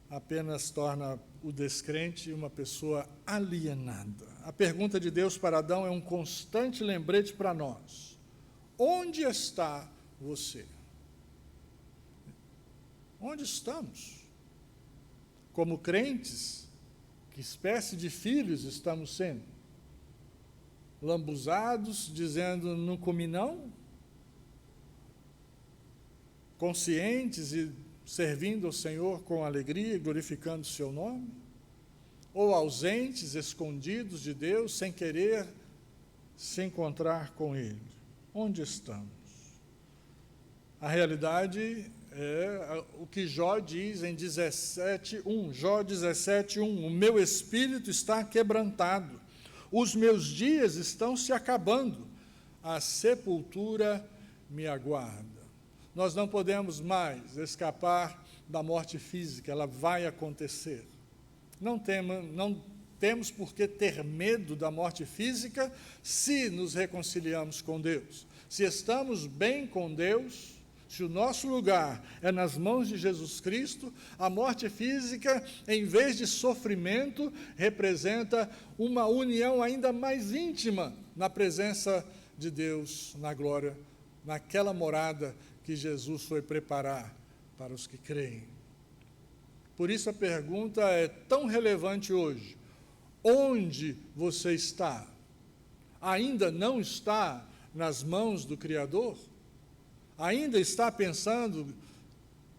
Apenas torna o descrente uma pessoa alienada. A pergunta de Deus para Adão é um constante lembrete para nós: onde está você? Onde estamos? Como crentes, que espécie de filhos estamos sendo? Lambuzados, dizendo: não comi não? Conscientes e servindo ao Senhor com alegria e glorificando o seu nome? Ou ausentes, escondidos de Deus, sem querer se encontrar com Ele? Onde estamos? A realidade é o que Jó diz em 17:1. Jó 17:1: o meu espírito está quebrantado, os meus dias estão se acabando, a sepultura me aguarda. Nós não podemos mais escapar da morte física, ela vai acontecer. Não temos por que ter medo da morte física se nos reconciliamos com Deus. Se estamos bem com Deus, se o nosso lugar é nas mãos de Jesus Cristo, a morte física, em vez de sofrimento, representa uma união ainda mais íntima na presença de Deus, na glória, naquela morada que Jesus foi preparar para os que creem. Por isso a pergunta é tão relevante hoje: onde você está? Ainda não está nas mãos do Criador? Ainda está pensando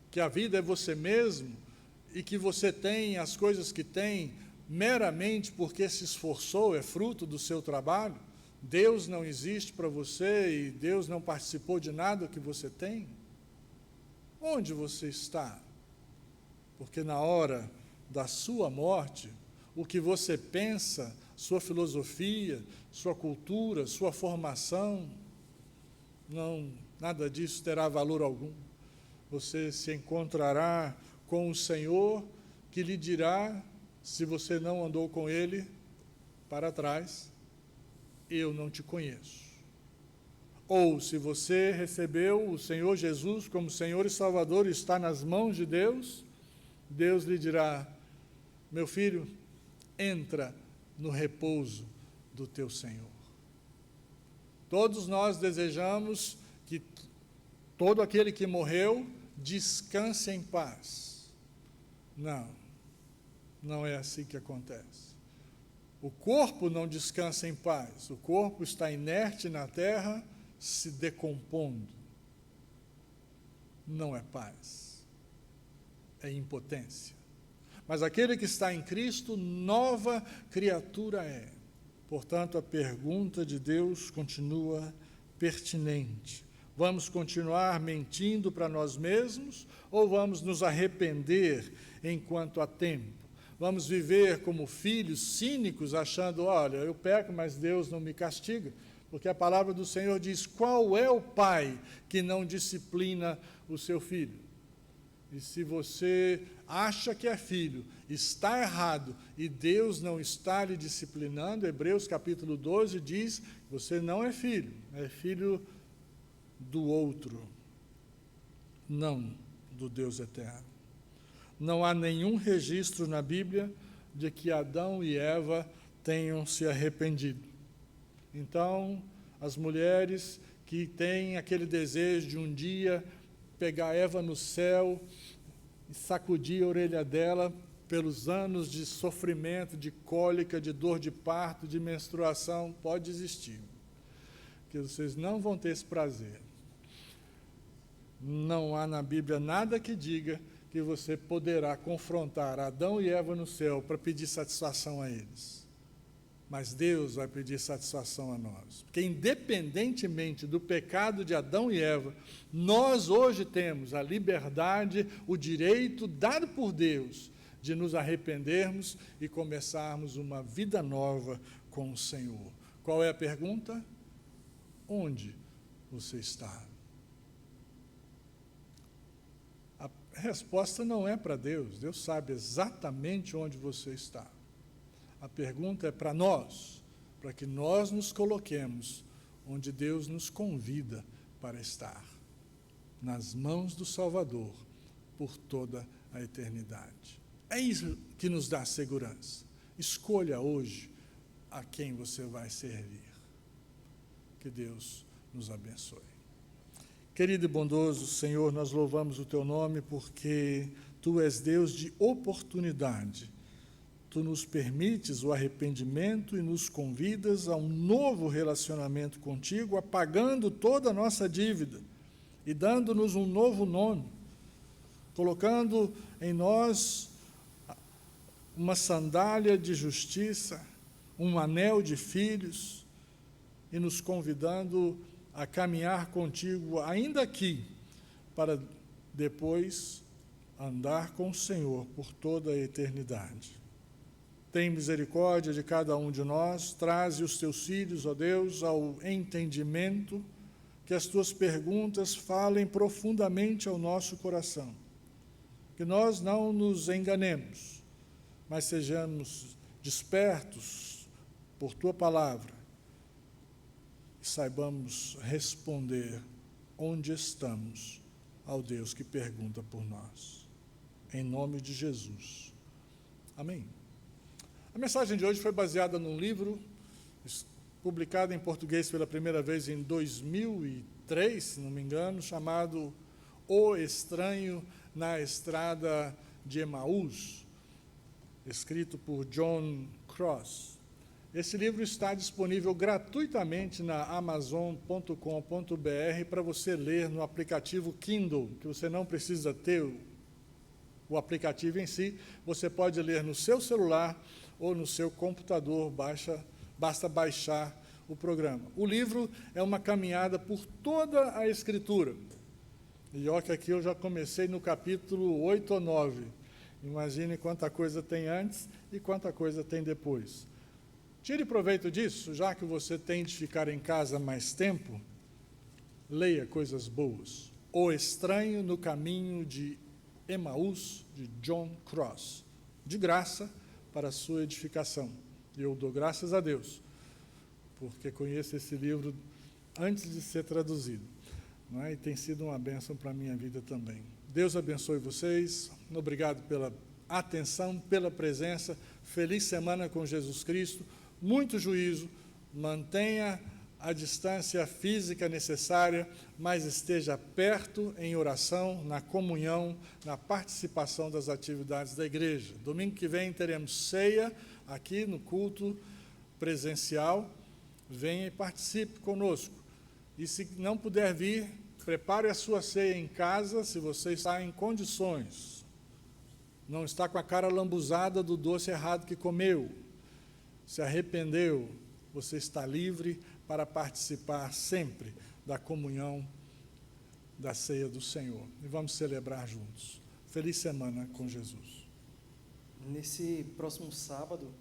que a vida é você mesmo e que você tem as coisas que tem meramente porque se esforçou, é fruto do seu trabalho? Deus não existe para você e Deus não participou de nada que você tem? Onde você está? Porque na hora da sua morte, o que você pensa, sua filosofia, sua cultura, sua formação, nada disso terá valor algum. Você se encontrará com o Senhor, que lhe dirá, se você não andou com Ele, para trás, eu não te conheço. Ou, se você recebeu o Senhor Jesus como Senhor e Salvador e está nas mãos de Deus, Deus lhe dirá, meu filho, entra no repouso do teu Senhor. Todos nós desejamos que todo aquele que morreu descanse em paz. Não é assim que acontece. O corpo não descansa em paz, o corpo está inerte na terra, se decompondo. Não é paz, é impotência. Mas aquele que está em Cristo, nova criatura é. Portanto, a pergunta de Deus continua pertinente. Vamos continuar mentindo para nós mesmos ou vamos nos arrepender enquanto há tempo? Vamos viver como filhos cínicos, achando, olha, eu peco, mas Deus não me castiga? Porque a palavra do Senhor diz, qual é o pai que não disciplina o seu filho? E se você acha que é filho, está errado, e Deus não está lhe disciplinando, Hebreus capítulo 12 diz, você não é filho do outro, não do Deus eterno. Não há nenhum registro na Bíblia de que Adão e Eva tenham se arrependido. Então, as mulheres que têm aquele desejo de um dia pegar Eva no céu e sacudir a orelha dela pelos anos de sofrimento, de cólica, de dor de parto, de menstruação, pode existir. Porque vocês não vão ter esse prazer. Não há na Bíblia nada que diga que você poderá confrontar Adão e Eva no céu para pedir satisfação a eles. Mas Deus vai pedir satisfação a nós. Porque, independentemente do pecado de Adão e Eva, nós hoje temos a liberdade, o direito dado por Deus de nos arrependermos e começarmos uma vida nova com o Senhor. Qual é a pergunta? Onde você está? A resposta não é para Deus. Deus sabe exatamente onde você está. A pergunta é para nós, para que nós nos coloquemos onde Deus nos convida para estar, nas mãos do Salvador, por toda a eternidade. É isso que nos dá segurança. Escolha hoje a quem você vai servir. Que Deus nos abençoe. Querido e bondoso Senhor, nós louvamos o Teu nome porque Tu és Deus de oportunidade. Tu nos permites o arrependimento e nos convidas a um novo relacionamento contigo, apagando toda a nossa dívida e dando-nos um novo nome, colocando em nós uma sandália de justiça, um anel de filhos e nos convidando a caminhar contigo ainda aqui, para depois andar com o Senhor por toda a eternidade. Tem misericórdia de cada um de nós, traze os teus filhos, ó Deus, ao entendimento, que as tuas perguntas falem profundamente ao nosso coração. Que nós não nos enganemos, mas sejamos despertos por tua palavra e saibamos responder onde estamos ao Deus que pergunta por nós. Em nome de Jesus. Amém. A mensagem de hoje foi baseada num livro publicado em português pela primeira vez em 2003, se não me engano, chamado O Estranho na Estrada de Emaús, escrito por John Cross. Esse livro está disponível gratuitamente na amazon.com.br para você ler no aplicativo Kindle, que você não precisa ter o aplicativo em si, você pode ler no seu celular ou no seu computador, basta baixar o programa. O livro é uma caminhada por toda a Escritura, E olha que aqui eu já comecei no capítulo 8 ou 9. Imagine quanta coisa tem antes e quanta coisa tem depois. Tire proveito disso, já que você tem de ficar em casa mais tempo, leia coisas boas. O Estranho no Caminho de Emaús, de John Cross. De graça, para a sua edificação. E eu dou graças a Deus, porque conheço esse livro antes de ser traduzido. Não é? E tem sido uma bênção para a minha vida também. Deus abençoe vocês. Obrigado pela atenção, pela presença. Feliz semana com Jesus Cristo. Muito juízo. Mantenha a distância física necessária, mas esteja perto em oração, na comunhão, na participação das atividades da igreja. Domingo que vem teremos ceia aqui no culto presencial. Venha e participe conosco. E se não puder vir, prepare a sua ceia em casa, se você está em condições. Não está com a cara lambuzada do doce errado que comeu. Se arrependeu, você está livre para participar sempre da comunhão da ceia do Senhor. E vamos celebrar juntos. Feliz semana com Jesus. Nesse próximo sábado,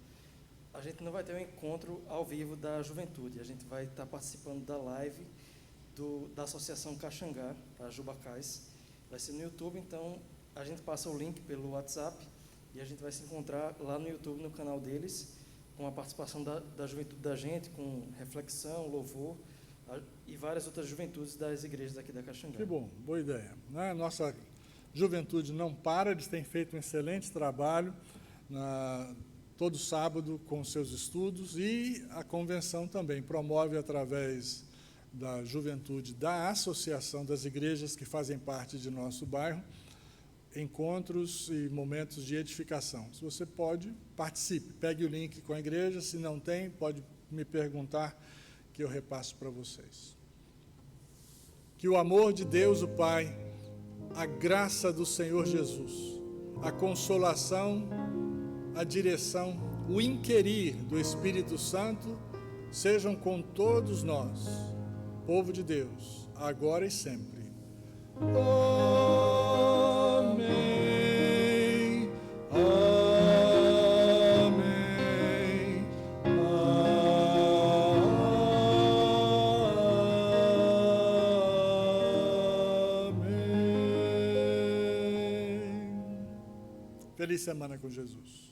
a gente não vai ter um encontro ao vivo da juventude. A gente vai estar participando da live da Associação Caxangá, a Jubacais. Vai ser no YouTube, então a gente passa o link pelo WhatsApp e a gente vai se encontrar lá no YouTube, no canal deles, com a participação da juventude da gente, com reflexão, louvor e várias outras juventudes das igrejas aqui da Caxangá. Que bom, boa ideia. Né? Nossa juventude não para, eles têm feito um excelente trabalho todo sábado com seus estudos, e a convenção também promove, através da juventude da Associação das Igrejas que fazem parte de nosso bairro, encontros e momentos de edificação. Se você pode, participe, pegue o link com a igreja. Se não tem, pode me perguntar que eu repasso para vocês. Que o amor de Deus, o Pai, a graça do Senhor Jesus, a consolação, a direção, o inquirir do Espírito Santo sejam com todos nós, povo de Deus, agora e sempre. Amém. Amém. Amém. Feliz semana com Jesus.